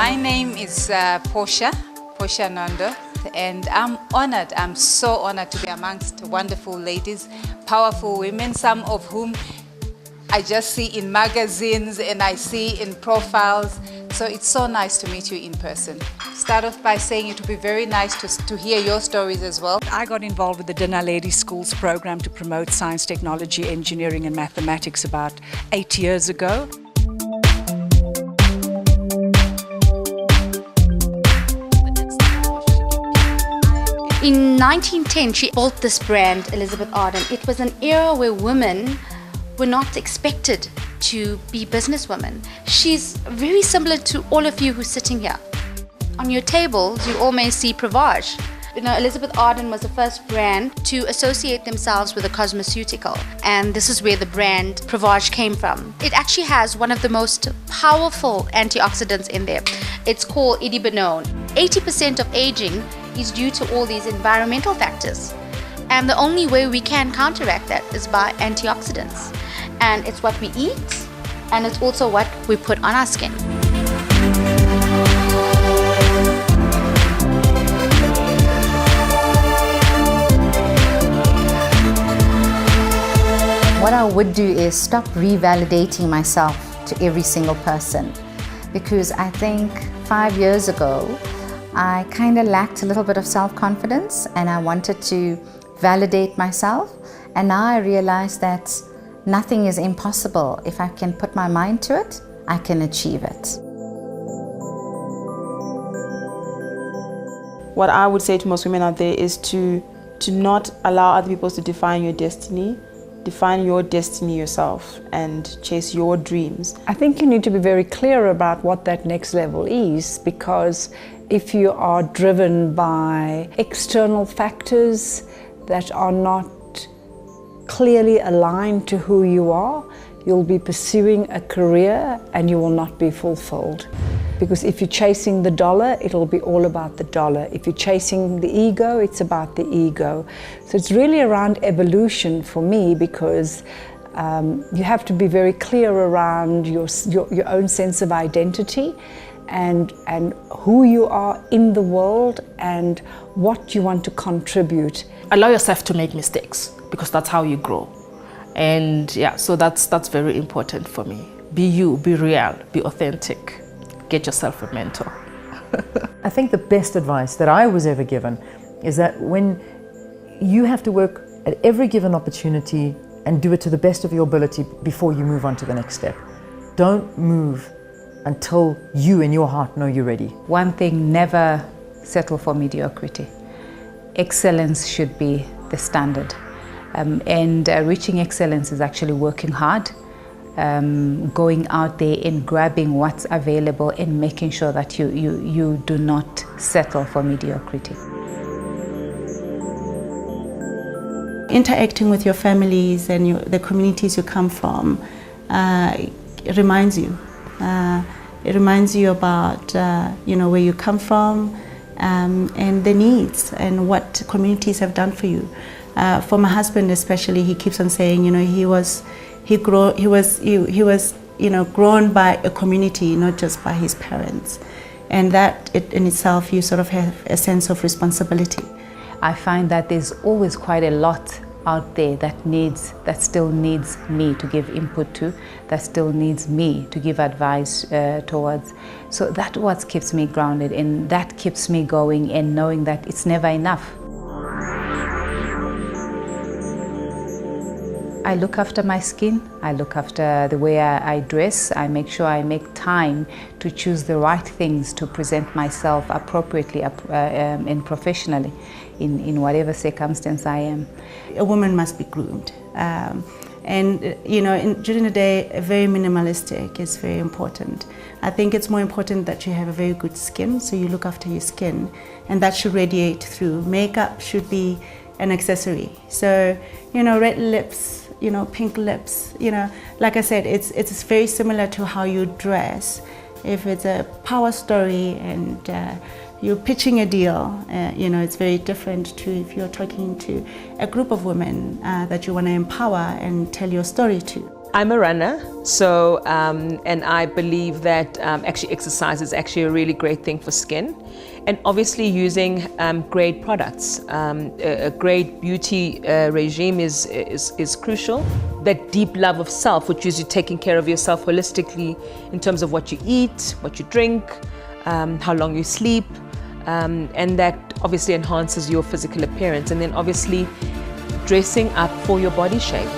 My name is Portia Nondo, and I'm honored. I'm so honored to be amongst wonderful ladies, powerful women, some of whom I just see in magazines and I see in profiles. So it's so nice to meet you in person. Start off by saying it would be very nice to hear your stories as well. I got involved with the Dinner Ladies Schools program to promote science, technology, engineering and mathematics about 8 years ago. In 1910, she built this brand, Elizabeth Arden. It was an era where women were not expected to be businesswomen. She's very similar to all of you who's sitting here. On your tables, you all may see Pravage. You know, Elizabeth Arden was the first brand to associate themselves with a cosmeceutical, and this is where the brand Pravage came from. It actually has one of the most powerful antioxidants in there. It's called idibinone. 80% of aging is due to all these environmental factors, and the only way we can counteract that is by antioxidants. And it's what we eat, and it's also what we put on our skin. What I would do is stop revalidating myself to every single person, because I think 5 years ago I kind of lacked a little bit of self-confidence and I wanted to validate myself, and now I realize that nothing is impossible. If I can put my mind to it, I can achieve it. What I would say to most women out there is to not allow other people to define your destiny. Define your destiny yourself and chase your dreams. I think you need to be very clear about what that next level is, because if you are driven by external factors that are not clearly aligned to who you are, you'll be pursuing a career and you will not be fulfilled. Because if you're chasing the dollar, it'll be all about the dollar. If you're chasing the ego, it's about the ego. So it's really around evolution for me, because you have to be very clear around your own sense of identity and who you are in the world and what you want to contribute. Allow yourself to make mistakes, because that's how you grow. And yeah, so that's very important for me. Be you, be real, be authentic. Get yourself a mentor. I think the best advice that I was ever given is that when you have to work at every given opportunity and do it to the best of your ability before you move on to the next step. Don't move until you in your heart know you're ready. One thing, never settle for mediocrity. Excellence should be the standard. Reaching excellence is actually working hard, going out there and grabbing what's available and making sure that you do not settle for mediocrity. Interacting with your families and the communities you come from it reminds you. It reminds you about where you come from and the needs and what communities have done for you. For my husband especially, he keeps on saying, he was grown by a community, not just by his parents, and that in itself you sort of have a sense of responsibility. I find that there's always quite a lot out there that still needs me to give input to, that still needs me to give advice towards. So that's what keeps me grounded, and that keeps me going and knowing that it's never enough. I look after my skin, I look after the way I dress, I make sure I make time to choose the right things to present myself appropriately and professionally in whatever circumstance I am. A woman must be groomed. During the day, very minimalistic is very important. I think it's more important that you have a very good skin, so you look after your skin, and that should radiate through. Makeup should be an accessory. So, red lips, pink lips, like I said, it's very similar to how you dress. If it's a power story and you're pitching a deal, it's very different to if you're talking to a group of women that you want to empower and tell your story to. I'm a runner, so and I believe that actually exercise is actually a really great thing for skin, and obviously using great products. A great beauty regime is crucial. That deep love of self, which is you taking care of yourself holistically in terms of what you eat, what you drink, how long you sleep, and that obviously enhances your physical appearance, and then obviously dressing up for your body shape.